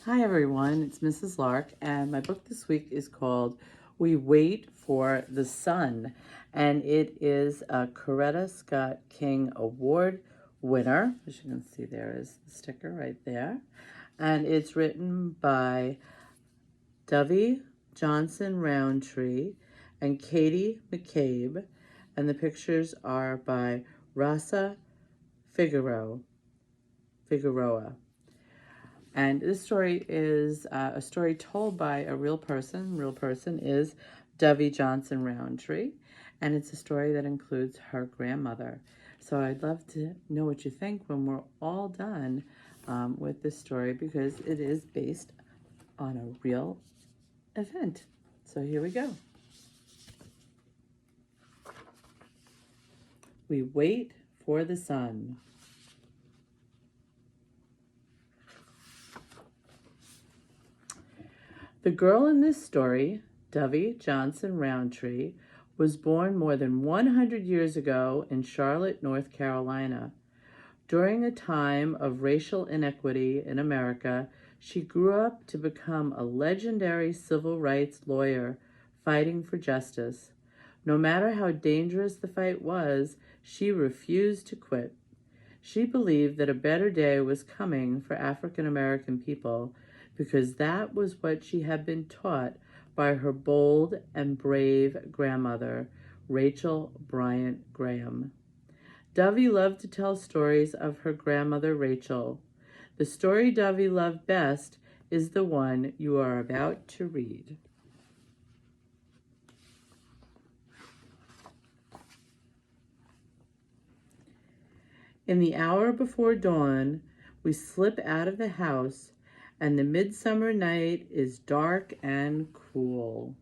Hi everyone, it's Mrs. Lark, and my book this week is called We Wait for the Sun, and it is a Coretta Scott King Award winner. As you can see, there is the sticker right there, and it's written by Dovey Johnson Roundtree and Katie McCabe, and the pictures are by Rasa Figueroa. And this story is a story told by a real person. Real person is Dovey Johnson Roundtree, and it's a story that includes her grandmother. So I'd love to know what you think when we're all done with this story, because it is based on a real event. So here we go. We wait for the sun. The girl in this story, Dovey Johnson Roundtree, was born more than 100 years ago in Charlotte, North Carolina. During a time of racial inequity in America, she grew up to become a legendary civil rights lawyer fighting for justice. No matter how dangerous the fight was, she refused to quit. She believed that a better day was coming for African American people, because that was what she had been taught by her bold and brave grandmother, Rachel Bryant Graham. Dovey loved to tell stories of her grandmother, Rachel. The story Dovey loved best is the one you are about to read. In the hour before dawn, we slip out of the house, and the midsummer night is dark and cool.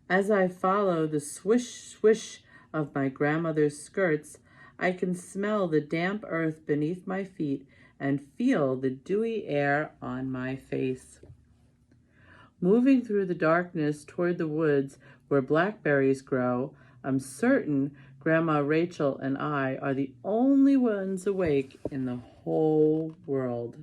As I follow the swish, swish of my grandmother's skirts, I can smell the damp earth beneath my feet and feel the dewy air on my face. Moving through the darkness toward the woods where blackberries grow, I'm certain Grandma Rachel and I are the only ones awake in the whole world.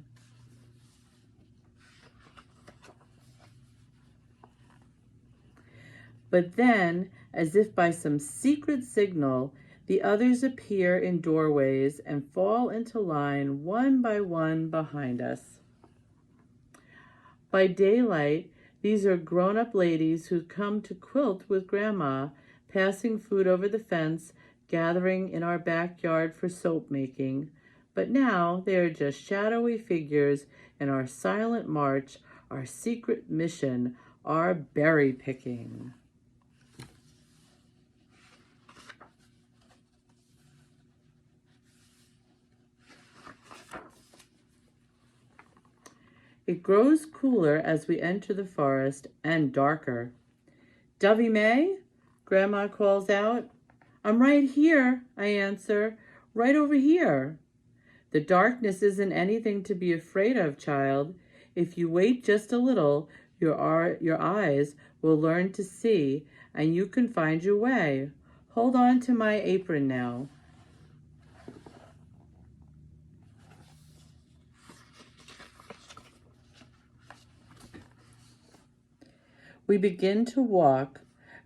But then, as if by some secret signal, the others appear in doorways and fall into line one by one behind us. By daylight, these are grown-up ladies who come to quilt with Grandma, passing food over the fence, gathering in our backyard for soap making. But now they are just shadowy figures in our silent march, our secret mission, our berry picking. It grows cooler as we enter the forest, and darker. "Dovey May?" Grandma calls out. "I'm right here," I answer. "Right over here." "The darkness isn't anything to be afraid of, child. If you wait just a little, your eyes will learn to see, and you can find your way. Hold on to my apron now." We begin to walk.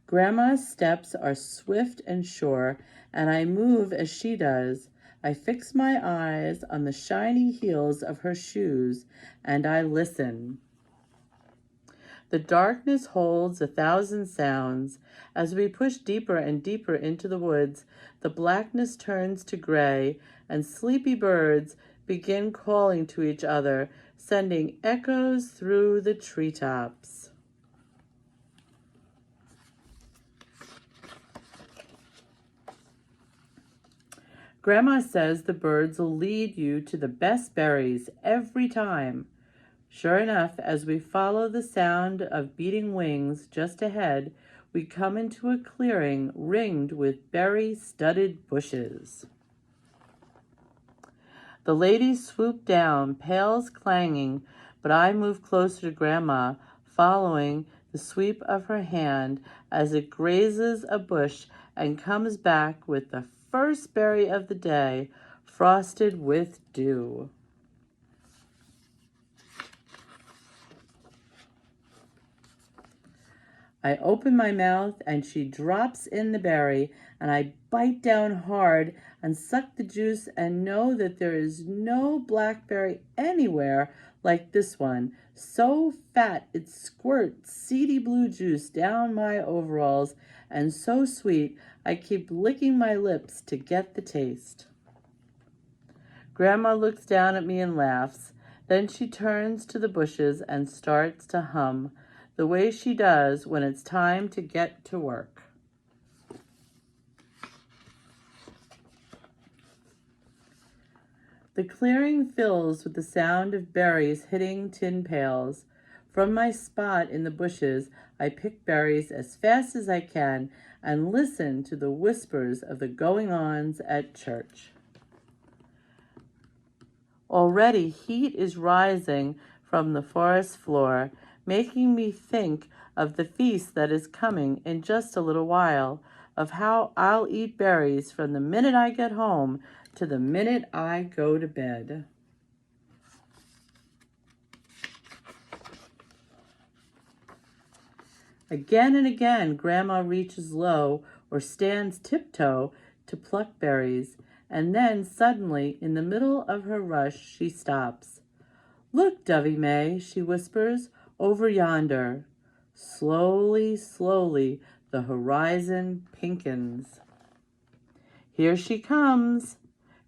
Grandma's steps are swift and sure, and I move as she does. I fix my eyes on the shiny heels of her shoes, and I listen. The darkness holds 1,000 sounds. As we push deeper and deeper into the woods, the blackness turns to gray, and sleepy birds begin calling to each other, sending echoes through the treetops. Grandma says the birds will lead you to the best berries every time. Sure enough, as we follow the sound of beating wings just ahead, we come into a clearing ringed with berry-studded bushes. The ladies swoop down, pails clanging, but I move closer to Grandma, following the sweep of her hand as it grazes a bush and comes back with the first berry of the day, frosted with dew. I open my mouth and she drops in the berry, and I bite down hard and suck the juice and know that there is no blackberry anywhere like this one. So fat it squirts seedy blue juice down my overalls, and so sweet I keep licking my lips to get the taste. Grandma looks down at me and laughs. Then she turns to the bushes and starts to hum, the way she does when it's time to get to work. The clearing fills with the sound of berries hitting tin pails. From my spot in the bushes, I pick berries as fast as I can and listen to the whispers of the going-ons at church. Already heat is rising from the forest floor, making me think of the feast that is coming in just a little while, of how I'll eat berries from the minute I get home to the minute I go to bed. Again and again, Grandma reaches low or stands tiptoe to pluck berries, and then suddenly, in the middle of her rush, she stops. "Look, Dovey May," she whispers, "over yonder." Slowly, slowly, the horizon pinkens. "Here she comes,"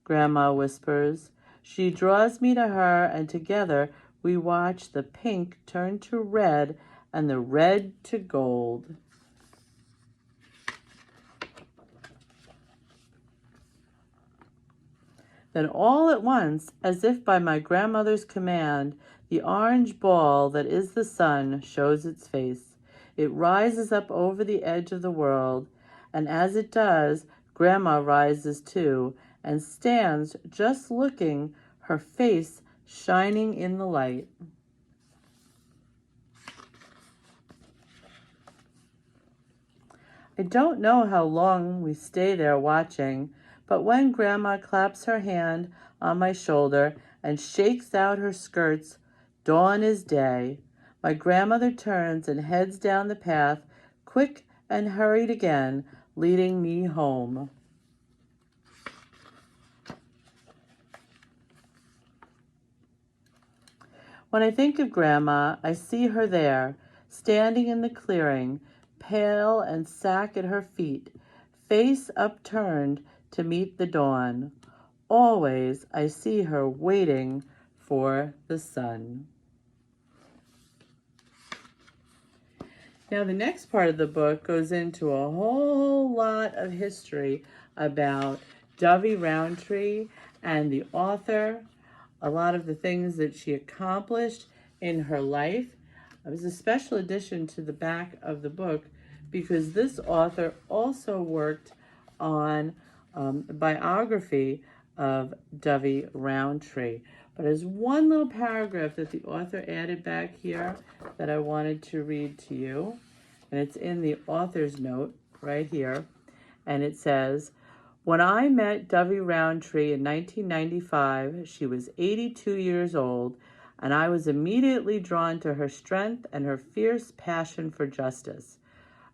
Grandma whispers. She draws me to her, and together we watch the pink turn to red and the red to gold. Then all at once, as if by my grandmother's command, the orange ball that is the sun shows its face. It rises up over the edge of the world, and as it does, Grandma rises too, and stands just looking, her face shining in the light. I don't know how long we stay there watching, but when Grandma claps her hand on my shoulder and shakes out her skirts, dawn is day. My grandmother turns and heads down the path, quick and hurried again, leading me home. When I think of Grandma, I see her there, standing in the clearing, pail and sack at her feet, face upturned to meet the dawn. Always I see her waiting for the sun. Now the next part of the book goes into a whole lot of history about Dovey Roundtree and the author, a lot of the things that she accomplished in her life. It was a special addition to the back of the book because this author also worked on a biography of Dovey Roundtree. But there's one little paragraph that the author added back here that I wanted to read to you. And it's in the author's note right here. And it says, "When I met Dovey Roundtree in 1995, she was 82 years old, and I was immediately drawn to her strength and her fierce passion for justice.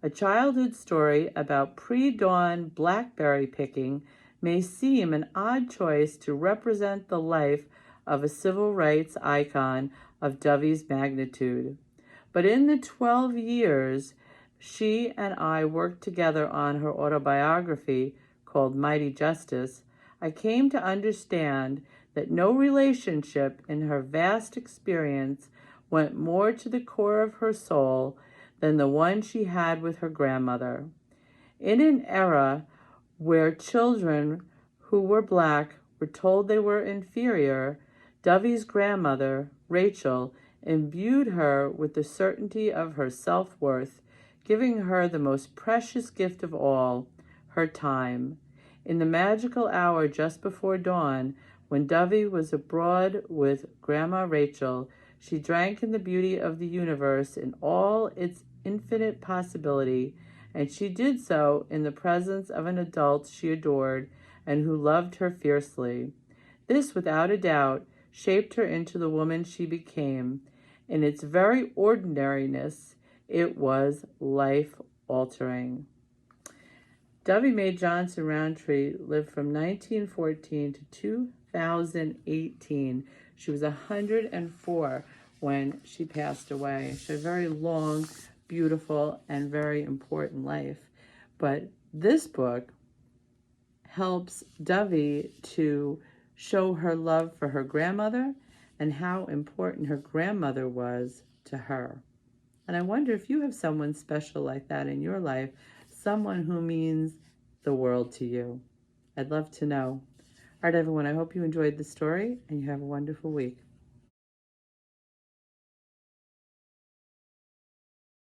A childhood story about pre-dawn blackberry picking may seem an odd choice to represent the life of a civil rights icon of Dovey's magnitude. But in the 12 years she and I worked together on her autobiography called Mighty Justice, I came to understand that no relationship in her vast experience went more to the core of her soul than the one she had with her grandmother. In an era where children who were black were told they were inferior, Dovey's grandmother, Rachel, imbued her with the certainty of her self-worth, giving her the most precious gift of all, her time. In the magical hour just before dawn, when Dovey was abroad with Grandma Rachel, she drank in the beauty of the universe in all its infinite possibility, and she did so in the presence of an adult she adored and who loved her fiercely. This, without a doubt, shaped her into the woman she became. In its very ordinariness, it was life-altering. Dovey Mae Johnson Roundtree lived from 1914 to 2018. She was 104 when she passed away. She had a very long, beautiful, and very important life. But this book helps Dovey to show her love for her grandmother and how important her grandmother was to her. And I wonder if you have someone special like that in your life, someone who means the world to you. I'd love to know. All right, everyone, I hope you enjoyed the story and you have a wonderful week.